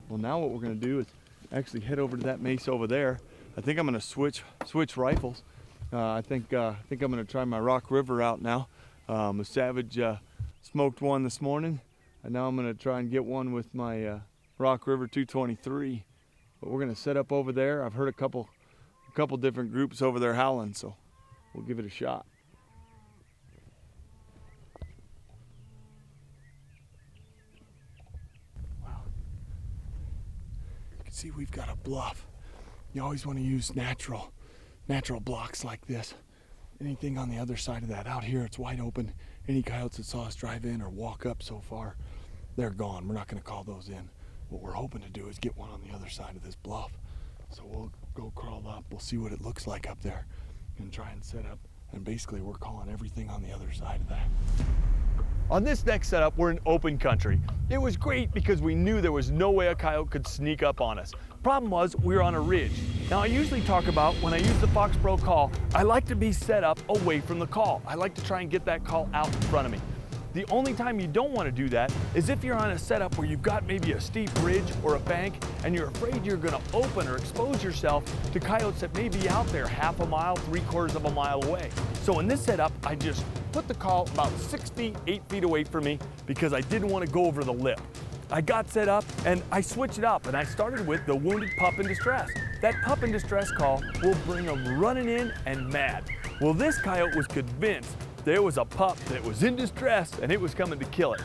Well, now what we're gonna do is actually head over to that mesa over there. I think I'm gonna switch rifles. I think I'm gonna try my Rock River out now. A Savage smoked one this morning, and now I'm gonna try and get one with my Rock River 223. But we're gonna set up over there. I've heard a couple different groups over there howling, so we'll give it a shot. Wow. You can see we've got a bluff. You always want to use natural blocks like this. Anything on the other side of that, out here it's wide open. Any coyotes that saw us drive in or walk up so far, they're gone. We're not gonna call those in. What we're hoping to do is get one on the other side of this bluff. So we'll go crawl up, we'll see what it looks like up there and try and set up. And basically we're calling everything on the other side of that. On this next setup, we're in open country. It was great because we knew there was no way a coyote could sneak up on us. Problem was, we were on a ridge. Now I usually talk about when I use the Fox Pro call, I like to be set up away from the call. I like to try and get that call out in front of me. The only time you don't want to do that is if you're on a setup where you've got maybe a steep ridge or a bank and you're afraid you're going to open or expose yourself to coyotes that may be out there half a mile, 3/4 of a mile away. So in this setup, I just put the call about 6 feet, 8 feet away from me because I didn't want to go over the lip. I got set up and I switched it up and I started with the wounded pup in distress. That pup in distress call will bring them running in and mad. Well, this coyote was convinced there was a pup that was in distress and it was coming to kill it.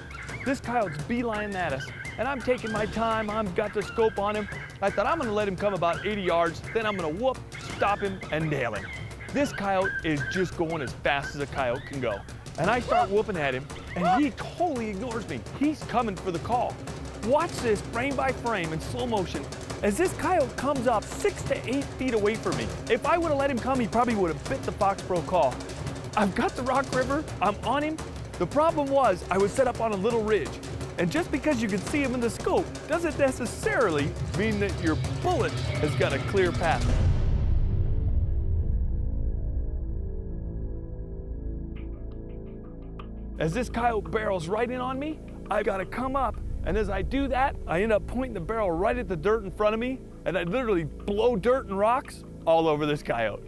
This coyote's beelining at us and I'm taking my time. I've got the scope on him. I thought I'm gonna let him come about 80 yards, then I'm gonna whoop, stop him and nail him. This coyote is just going as fast as a coyote can go. And I start whooping at him and he totally ignores me. He's coming for the call. Watch this frame by frame in slow motion as this coyote comes up 6 to 8 feet away from me. If I would have let him come, he probably would have bit the Fox Pro call. I've got the Rock River, I'm on him. The problem was I was set up on a little ridge. And just because you can see him in the scope doesn't necessarily mean that your bullet has got a clear path. As this coyote barrels right in on me, I've got to come up. And as I do that, I end up pointing the barrel right at the dirt in front of me, and I literally blow dirt and rocks all over this coyote.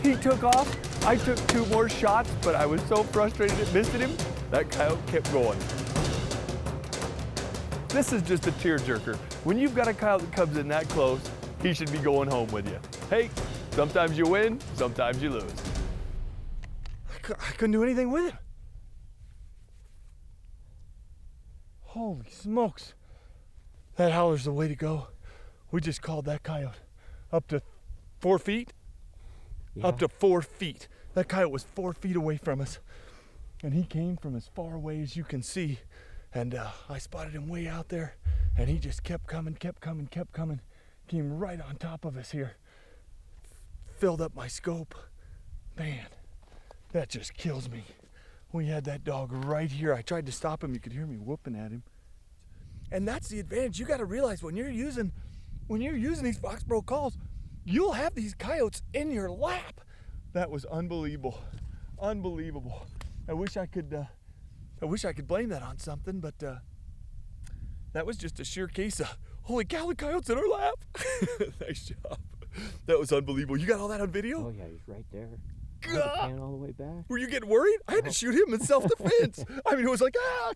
He took off. I took 2 more shots, but I was so frustrated at missing him, that coyote kept going. This is just a tearjerker. When you've got a coyote that comes in that close, he should be going home with you. Hey, sometimes you win, sometimes you lose. I couldn't do anything with him. Holy smokes. That howler's the way to go. We just called that coyote up to 4 feet. Yeah. Up to 4 feet. That coyote was 4 feet away from us. And he came from as far away as you can see. And I spotted him way out there. And he just kept coming. Came right on top of us here. Filled up my scope. Man, that just kills me. We had that dog right here. I tried to stop him. You could hear me whooping at him. And that's the advantage. You got to realize when you're using these Fox Pro calls, you'll have these coyotes in your lap. That was unbelievable. Unbelievable. I wish I could blame that on something, but that was just a sheer case of, holy cow, the coyote's in our lap. Nice job. That was unbelievable. You got all that on video? Oh yeah, he's right there. Pan all the way back. Were you getting worried? I had to shoot him in self-defense. I mean, it was like, ah.